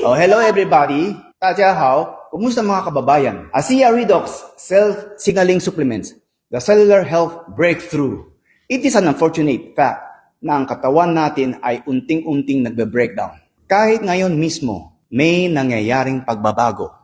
Oh, hello everybody. 大家好. Kumusta mga kababayan? ASEA Redox Self-Signaling Supplements, the cellular health breakthrough. It is an unfortunate fact na ang katawan natin ay unting-unting nagbe-breakdown. Kahit ngayon mismo, may nangyayaring pagbabago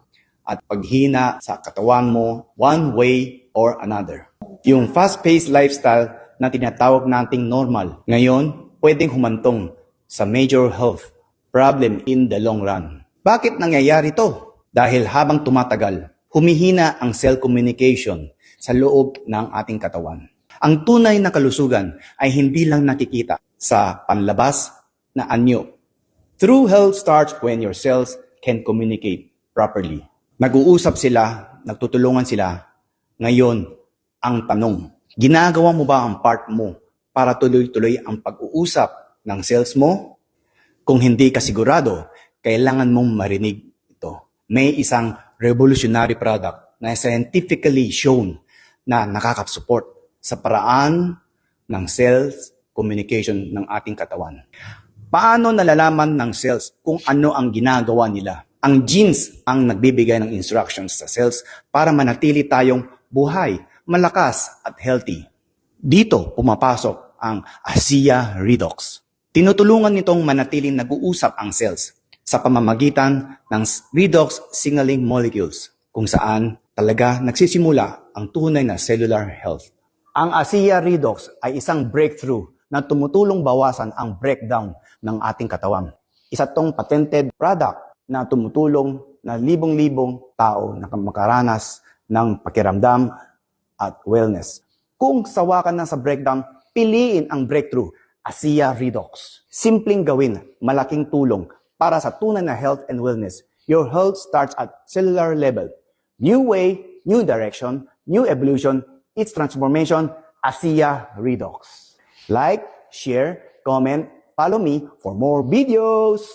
at paghina sa katawan mo one way or another. Yung fast-paced lifestyle na tinatawag nating normal, ngayon pwedeng humantong sa major health problem in the long run. Bakit nangyayari to? Dahil habang tumatagal, humihina ang cell communication sa loob ng ating katawan. Ang tunay na kalusugan ay hindi lang nakikita sa panlabas na anyo. True health starts when your cells can communicate properly. Nag-uusap sila, nagtutulungan sila. Ngayon, ang tanong, ginagawa mo ba ang part mo para tuloy-tuloy ang pag-uusap ng cells mo? Kung hindi ka sigurado, kailangan mong marinig ito. May isang revolutionary product na scientifically shown na nakakasupport sa paraan ng cells communication ng ating katawan. Paano nalalaman ng cells kung ano ang ginagawa nila? Ang genes ang nagbibigay ng instructions sa cells para manatili tayong buhay, malakas at healthy. Dito pumapasok ang ASEA Redox. Tinutulungan nitong manatiling nag-uusap ang cells sa pamamagitan ng redox signaling molecules kung saan talaga nagsisimula ang tunay na cellular health. Ang ASEA Redox ay isang breakthrough na tumutulong bawasan ang breakdown ng ating katawan. Isa tong patented product na tumutulong na libong-libong tao na makaranas ng pakiramdam at wellness. Kung sawa ka na sa breakdown, piliin ang breakthrough, ASEA Redox. Simpleng gawin, malaking tulong para sa tunay na health and wellness. Your health starts at cellular level. New way, new direction, new evolution, its transformation, ASEA Redox. Like, share, comment, follow me for more videos.